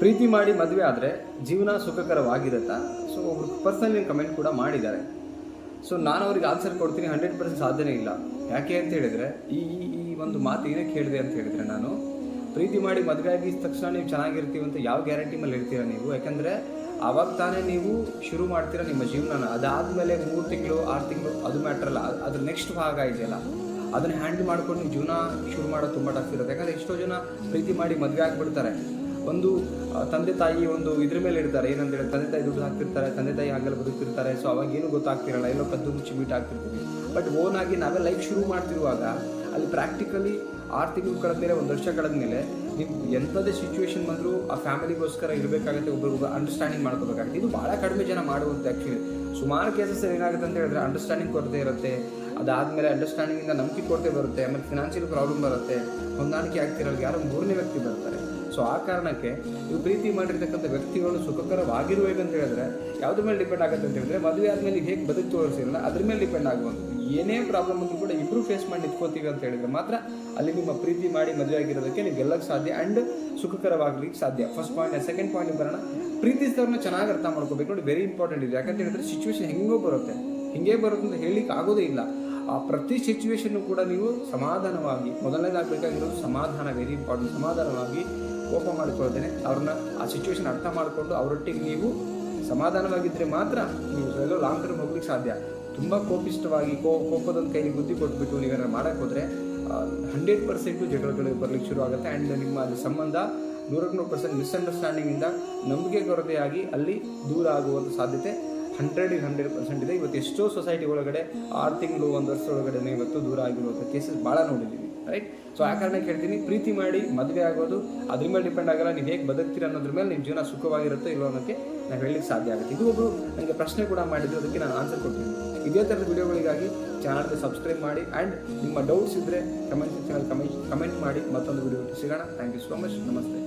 ಪ್ರೀತಿ ಮಾಡಿ ಮದುವೆ ಆದರೆ ಜೀವನ ಸುಖಕರವಾಗಿರುತ್ತಾ? ಸೊ ಒಬ್ರು ಪರ್ಸನಲಿ ಕಮೆಂಟ್ ಕೂಡ ಮಾಡಿದ್ದಾರೆ. ಸೊ ನಾನು ಅವ್ರಿಗೆ ಆನ್ಸರ್ ಕೊಡ್ತೀನಿ, 100% ಸಾಧ್ಯನೇ ಇಲ್ಲ. ಯಾಕೆ ಅಂತ ಹೇಳಿದರೆ ಈ ಒಂದು ಮಾತು ಏನಕ್ಕೆ ಹೇಳಿದೆ ಅಂತ ಹೇಳಿದರೆ, ನಾನು ಪ್ರೀತಿ ಮಾಡಿ ಮದುವೆ ಆಗಿದ ತಕ್ಷಣ ನೀವು ಚೆನ್ನಾಗಿರ್ತೀವಿ ಅಂತ ಯಾವ ಗ್ಯಾರಂಟಿ ಮೇಲೆ ಹೇಳ್ತೀರಾ ನೀವು? ಯಾಕಂದರೆ ಆವಾಗ ತಾನೇ ನೀವು ಶುರು ಮಾಡ್ತೀರಾ ನಿಮ್ಮ ಜೀವನನ. ಅದಾದಮೇಲೆ 3 ತಿಂಗಳು 6 ತಿಂಗಳು ಅದು ಮ್ಯಾಟ್ರ್ ಅಲ್ಲ, ಅದ್ರ ನೆಕ್ಸ್ಟ್ ಭಾಗ ಇದೆಯಲ್ಲ, ಅದನ್ನು ಹ್ಯಾಂಡಲ್ ಮಾಡ್ಕೊಂಡು ನೀವು ಜೀವನ ಶುರು ಮಾಡೋದು ತುಂಬ ಟಫ್ ಇರುತ್ತೆ. ಯಾಕಂದರೆ ಎಷ್ಟೋ ಜನ ಪ್ರೀತಿ ಮಾಡಿ ಮದುವೆ ಆಗಿಬಿಡ್ತಾರೆ, ಒಂದು ತಂದೆ ತಾಯಿ ಒಂದು ಇದ್ರ ಮೇಲೆ ಇರ್ತಾರೆ, ಏನಂತೇಳಿ ತಂದೆ ತಾಯಿ ದುಡ್ಡು ಹಾಕ್ತಿರ್ತಾರೆ, ತಂದೆ ತಾಯಿ ಹಾಗೆಲ್ಲ ಬದುಕ್ತಿರ್ತಾರೆ. ಸೊ ಅವಾಗ ಏನು ಗೊತ್ತಾಗ್ತಿರಲ್ಲ, ಎಲ್ಲೋ ಕದ್ದು ಮುಚ್ಚಿ ಮೀಟ್ ಆಗ್ತಿರ್ತೀವಿ. ಬಟ್ ಓನಾಗಿ ನಾವೇ ಲೈಫ್ ಶುರು ಮಾಡ್ತಿರುವಾಗ ಅಲ್ಲಿ ಪ್ರಾಕ್ಟಿಕಲಿ 6 ತಿಂಗಳು ಕಳೆದ್ಮೇಲೆ 1 ವರ್ಷ ಕಳೆದ್ಮೇಲೆ ನೀವು ಎಂಥದೇ ಸಿಚುವೇಶನ್ ಬಂದರೂ ಆ ಫ್ಯಾಮಿಲಿಗೋಸ್ಕರ ಇರಬೇಕಾಗುತ್ತೆ, ಒಬ್ಬರಿಗೊಬ್ಬರು ಅಂಡರ್ಸ್ಟ್ಯಾಂಡಿಂಗ್ ಮಾಡ್ಕೋಬೇಕಾಗುತ್ತೆ. ಇದು ಭಾಳ ಕಡಿಮೆ ಜನ ಮಾಡುವಂಥ ಆ್ಯಕ್ಚುಲಿ. ಸುಮಾರು ಕೇಸಸ್ ಏನಾಗುತ್ತೆ ಅಂತ ಹೇಳಿದ್ರೆ ಅಂಡರ್ಸ್ಟ್ಯಾಂಡಿಂಗ್ ಕೊರತೆ ಇರುತ್ತೆ, ಅದಾದಮೇಲೆ ಅಂಡರ್ಸ್ಟ್ಯಾಂಡಿಂಗಿಂದ ನಂಬಿಕೆ ಕೊರತೆ ಬರುತ್ತೆ, ಆಮೇಲೆ ಫಿನಾನ್ಷಿಯಲ್ ಪ್ರಾಬ್ಲಮ್ ಬರುತ್ತೆ, ಹೊಂದಾಣಿಕೆ ಆಗ್ತಿರಲ್ಲ, ಯಾರೋ 3ನೇ ವ್ಯಕ್ತಿ ಬರ್ತಾರೆ. ಸೊ ಆ ಕಾರಣಕ್ಕೆ ನೀವು ಪ್ರೀತಿ ಮಾಡಿರ್ತಕ್ಕಂಥ ವ್ಯಕ್ತಿಗಳು ಸುಖಕರವಾಗಿರುವಾಗ ಅಂತ ಹೇಳಿದ್ರೆ ಯಾವುದ್ರ ಮೇಲೆ ಡಿಪೆಂಡ್ ಆಗುತ್ತೆ ಅಂತ ಹೇಳಿದ್ರೆ, ಮದುವೆ ಆದಮೇಲೆ ಹೇಗೆ ಬದುಕು ತೋರಿಸಿರಲ್ಲ ಅದ್ರ ಮೇಲೆ ಡಿಪೆಂಡ್ ಆಗುವಂಥದ್ದು. ಏನೇ ಪ್ರಾಬ್ಲಮ್ ಅಂದ್ರೂ ಕೂಡ ಇಬ್ಬರು ಫೇಸ್ ಮಾಡಿ ನಿಂತ್ಕೋತೀವಿ ಅಂತ ಹೇಳಿದ್ರೆ ಮಾತ್ರ ಅಲ್ಲಿ ನಿಮ್ಮ ಪ್ರೀತಿ ಮಾಡಿ ಮದುವೆ ಆಗಿರೋದಕ್ಕೆ ನೀವು ಗೆಲ್ಲಕ್ಕೆ ಸಾಧ್ಯ ಆ್ಯಂಡ್ ಸುಖಕರವಾಗಲಿಕ್ಕೆ ಸಾಧ್ಯ. First point. ಸೆಕೆಂಡ್ ಪಾಯಿಂಟ್ ಬರೋಣ, ಪ್ರೀತಿಸಿದವ್ರನ್ನ ಚೆನ್ನಾಗಿ ಅರ್ಥ ಮಾಡ್ಕೋಬೇಕು. ನೋಡಿ, ವೆರಿ ಇಂಪಾರ್ಟೆಂಟ್ ಇದೆ. ಯಾಕಂತ ಹೇಳಿದ್ರೆ ಸಿಚುವೇಶನ್ ಹೆಂಗೋ ಬರುತ್ತೆ, ಹಿಂಗೆ ಬರುತ್ತೆ ಅಂತ ಹೇಳಲಿಕ್ಕೆ ಆಗೋದೇ ಇಲ್ಲ. ಆ ಪ್ರತಿ ಸಿಚುವೇಶನ್ನು ಕೂಡ ನೀವು ಸಮಾಧಾನವಾಗಿ, ಮೊದಲನೇದಾಗಬೇಕಾಗಿರೋದು ಸಮಾಧಾನ, ವೆರಿ ಇಂಪಾರ್ಟೆಂಟ್. ಸಮಾಧಾನವಾಗಿ ಕೋಪ ಮಾಡಿಕೊಳ್ಳೋದೇನೆ ಅವ್ರನ್ನ ಆ ಸಿಚುವೇಶನ್ ಅರ್ಥ ಮಾಡಿಕೊಂಡು ಅವರೊಟ್ಟಿಗೆ ನೀವು ಸಮಾಧಾನವಾಗಿದ್ದರೆ ಮಾತ್ರ ನೀವು ಎಲ್ಲೋ ಲಾಂಗ್ ಟರ್ಮ್ ಹೋಗ್ಲಿಕ್ಕೆ ಸಾಧ್ಯ. ತುಂಬ ಕೋಪಿಷ್ಟವಾಗಿ ಕೋಪದ ಕೈಲಿ ಬುದ್ಧಿ ಕೊಟ್ಬಿಟ್ಟು ನೀವೇನಾರು ಮಾಡೋಕ್ಕೆ ಹೋದರೆ 100% ಜಗಳಗಳು ಬರಲಿಕ್ಕೆ ಶುರು ಆಗುತ್ತೆ. ಆ್ಯಂಡ್ ನಿಮ್ಮ ಅಲ್ಲಿ ಸಂಬಂಧ 100% ಮಿಸ್ಅಂಡರ್ಸ್ಟ್ಯಾಂಡಿಂಗಿಂದ ನಂಬಿಕೆ ಕೊರತೆಯಾಗಿ ಅಲ್ಲಿ ದೂರ ಆಗುವಂಥ ಸಾಧ್ಯತೆ 100% ಇದೆ. ಇವತ್ತು ಎಷ್ಟೋ ಸೊಸೈಟಿ ಒಳಗಡೆ 6 ತಿಂಗಳು 1 ವರ್ಷ ಒಳಗಡೆ ಇವತ್ತು ದೂರ ಆಗಿರುವಂಥ ಕೇಸಸ್ ಭಾಳ ನೋಡಿದ್ದೀವಿ, ರೈಟ್? ಸೊ ಆ ಕಾರಣಕ್ಕೆ ಹೇಳ್ತೀನಿ, ಪ್ರೀತಿ ಮಾಡಿ ಮದುವೆ ಆಗೋದು ಅದ್ರ ಮೇಲೆ ಡಿಪೆಂಡ್ ಆಗಲ್ಲ, ನೀವು ಹೇಗೆ ಬದುಕ್ತೀರ ಅನ್ನೋದ್ರ ಮೇಲೆ ನಿಮ್ಮ ಜೀವನ ಸುಖವಾಗಿರುತ್ತೆ ಇಲ್ಲೋ ಅನ್ನೋಕ್ಕೆ ನಾವು ಹೇಳಲಿಕ್ಕೆ ಸಾಧ್ಯ ಆಗುತ್ತೆ. ಇದು ಒಬ್ಬರು ನನಗೆ ಪ್ರಶ್ನೆ ಕೂಡ ಮಾಡಿದ್ರು, ಅದಕ್ಕೆ ನಾನು ಆನ್ಸರ್ ಕೊಡ್ತೀನಿ. ಇದೇ ಥರದ ವಿಡಿಯೋಗಳಿಗಾಗಿ ಚಾನಲ್ಗೆ ಸಬ್ಸ್ಕ್ರೈಬ್ ಮಾಡಿ. ಆ್ಯಂಡ್ ನಿಮ್ಮ ಡೌಟ್ಸ್ ಇದ್ದರೆ ಕಮೆಂಟ್ ಸೆಕ್ಷನಲ್ಲಿ ಕಮೆಂಟ್ ಮಾಡಿ. ಮತ್ತೊಂದು ವಿಡಿಯೋ ಸಿಗೋಣ. Thank you so much. ನಮಸ್ತೆ.